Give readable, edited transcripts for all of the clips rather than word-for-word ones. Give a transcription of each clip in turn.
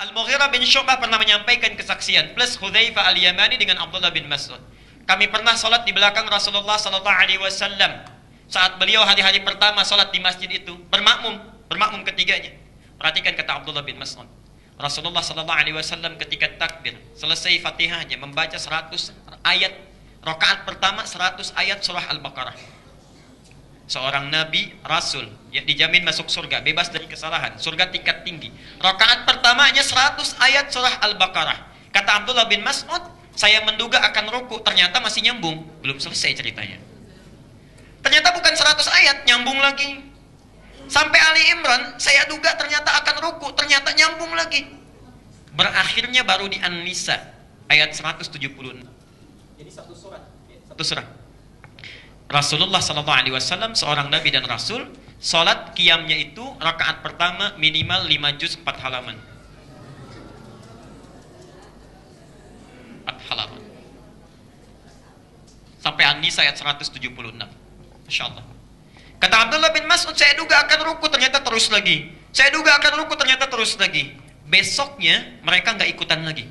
Al-Mughirah bin Syu'bah pernah menyampaikan kesaksian plus Hudzaifah Al-Yamani dengan Abdullah bin Mas'ud. Kami pernah salat di belakang Rasulullah sallallahu alaihi wasallam. Saat beliau hari-hari pertama salat di masjid itu, bermakmum ketiganya. Perhatikan kata Abdullah bin Mas'ud. Rasulullah sallallahu alaihi wasallam ketika takbir, selesai Fatihahnya membaca 100 ayat. Rakaat pertama 100 ayat surah Al-Baqarah. Seorang nabi, rasul, yang dijamin masuk surga, bebas dari kesalahan, surga tingkat tinggi. Rakaat pertamanya 100 ayat surah Al-Baqarah. Kata Abdullah bin Mas'ud, saya menduga akan ruku, ternyata masih nyambung, belum selesai ceritanya. Ternyata bukan 100 ayat, nyambung lagi. Sampai Ali Imran, saya duga ternyata akan ruku, ternyata nyambung lagi. Berakhirnya baru di An-Nisa, ayat 176. Jadi satu surat. Satu surat. Rasulullah sallallahu alaihi wasallam seorang nabi dan rasul, salat qiyamnya itu rakaat pertama minimal 5 juz 4 halaman. 4 halaman. Sampai An-Nisa ayat 176. Masyaallah. Kata Abdullah bin Mas'ud, saya duga akan ruku, ternyata terus lagi. Saya duga akan ruku, ternyata terus lagi. Besoknya mereka nggak ikutan lagi.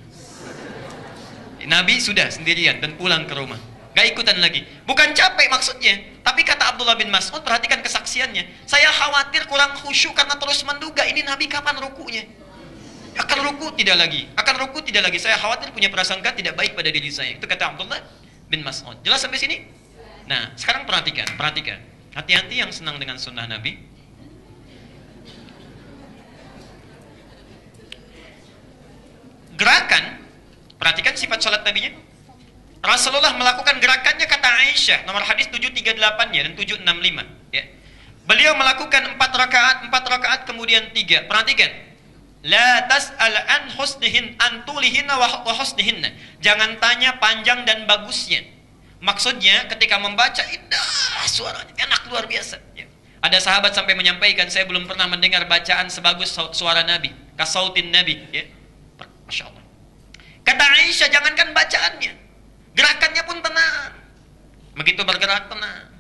Nabi sudah sendirian dan pulang ke rumah. Gak ikutan lagi. Bukan capek maksudnya. Tapi kata Abdullah bin Mas'ud, perhatikan kesaksiannya. Saya khawatir kurang khusyuk karena terus menduga ini Nabi kapan rukunya. Akan ruku tidak lagi. Akan ruku tidak lagi. Saya khawatir punya prasangka tidak baik pada diri saya. Itu kata Abdullah bin Mas'ud. Jelas sampai sini? Nah, sekarang perhatikan. Hati-hati yang senang dengan sunnah Nabi. Gerakan. Perhatikan sifat salat Nabinya. Rasulullah melakukan gerakannya kata Aisyah, nomor hadis 738-nya dan 765. Ya. Beliau melakukan 4 rakaat kemudian 3. Perhatikan. La tas'al an husnihin antulihinna wa husnihinna. Jangan tanya panjang dan bagusnya. Maksudnya ketika membaca indah suaranya, enak luar biasa. Ya. Ada sahabat sampai menyampaikan, saya belum pernah mendengar bacaan sebagus suara Nabi, kasautin Nabi. Ya. Masya Allah. Kata Aisyah, jangankan bacaannya, gerakannya pun tenang. Begitu bergerak tenang,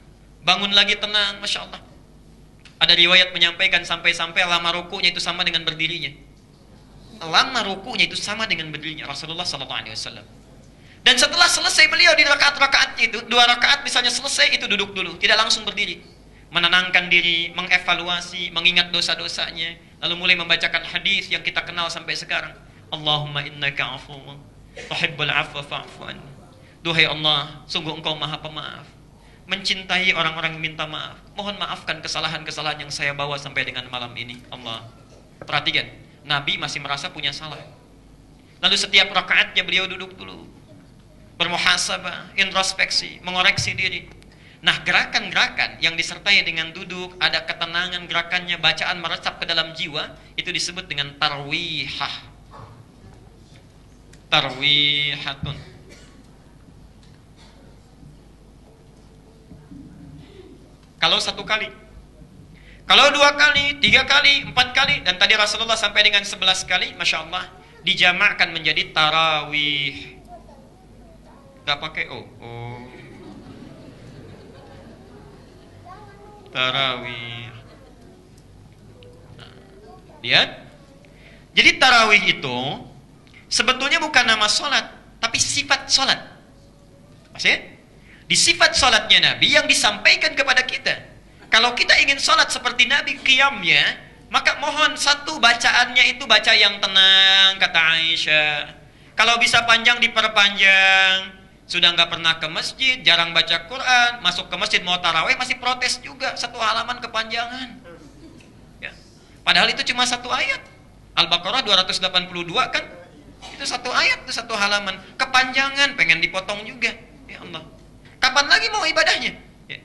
bangun lagi tenang, Masya Allah. Ada riwayat menyampaikan sampai-sampai lama rukunya itu sama dengan berdirinya. Lama rukunya itu sama dengan berdirinya Rasulullah SAW. Dan setelah selesai beliau di rakaat-rakaat itu, 2 rakaat misalnya selesai, itu duduk dulu, tidak langsung berdiri. Menenangkan diri, mengevaluasi, mengingat dosa-dosanya, lalu mulai membacakan hadis yang kita kenal sampai sekarang. Allahumma innaka afuwun tuhibbul afwa fa'fu anni. Duhai Allah, sungguh Engkau Maha Pemaaf, mencintai orang-orang yang minta maaf. Mohon maafkan kesalahan-kesalahan yang saya bawa sampai dengan malam ini. Allah. Perhatikan, Nabi masih merasa punya salah. Lalu setiap rakaatnya beliau duduk dulu, bermuhasabah, introspeksi, mengoreksi diri. Nah, gerakan-gerakan yang disertai dengan duduk, ada ketenangan gerakannya, bacaan meresap ke dalam jiwa, itu disebut dengan tarwihah. Tarwihatun. Kalau 1 kali, kalau 2 kali, 3 kali, 4 kali, dan tadi Rasulullah sampai dengan 11 kali, Masya Allah, dijamakkan menjadi tarawih. Gak pakai O. Oh. Tarawih. Nah, lihat. Jadi tarawih itu sebetulnya bukan nama sholat, tapi sifat sholat. Maksudnya? Di sifat sholatnya Nabi yang disampaikan kepada kita. Kalau kita ingin sholat seperti Nabi qiyamnya, maka mohon satu bacaannya itu baca yang tenang, kata Aisyah. Kalau bisa panjang diperpanjang. Sudah nggak pernah ke masjid, jarang baca Quran, masuk ke masjid mau tarawih masih protes juga, 1 halaman kepanjangan. Ya. Padahal itu cuma 1 ayat. Al-Baqarah 282 kan? Itu 1 ayat, itu 1 halaman. Kepanjangan, pengen dipotong juga. Ya Allah. Kapan lagi mau ibadahnya? Ya.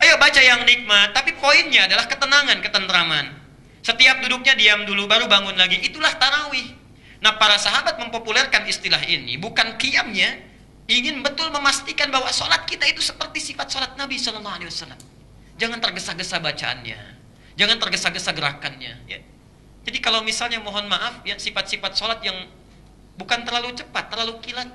Ayo baca yang nikmat, tapi poinnya adalah ketenangan, ketentraman. Setiap duduknya diam dulu, baru bangun lagi. Itulah tarawih. Nah, para sahabat mempopulerkan istilah ini, bukan qiyamnya, ingin betul memastikan bahwa sholat kita itu seperti sifat sholat Nabi SAW. Jangan tergesa-gesa bacaannya, jangan tergesa-gesa gerakannya. Ya. Jadi kalau misalnya mohon maaf, ya sifat-sifat sholat yang bukan terlalu cepat, terlalu kilat.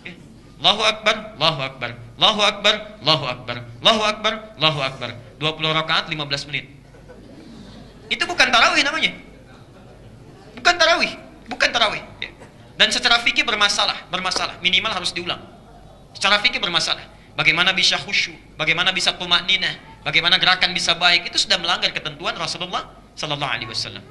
Ya. Allahu Akbar, Allahu Akbar, Allahu Akbar, Allahu Akbar, Allahu Akbar, Allahu Akbar. 20 rakaat 15 menit. Itu bukan tarawih namanya. Bukan tarawih, bukan. tarawih. Ya. Dan secara fikih bermasalah, minimal harus diulang. Secara fikih bermasalah. Bagaimana bisa khusyuk, bagaimana bisa tumakninah, bagaimana gerakan bisa baik, itu sudah melanggar ketentuan Rasulullah sallallahu alaihi wasallam.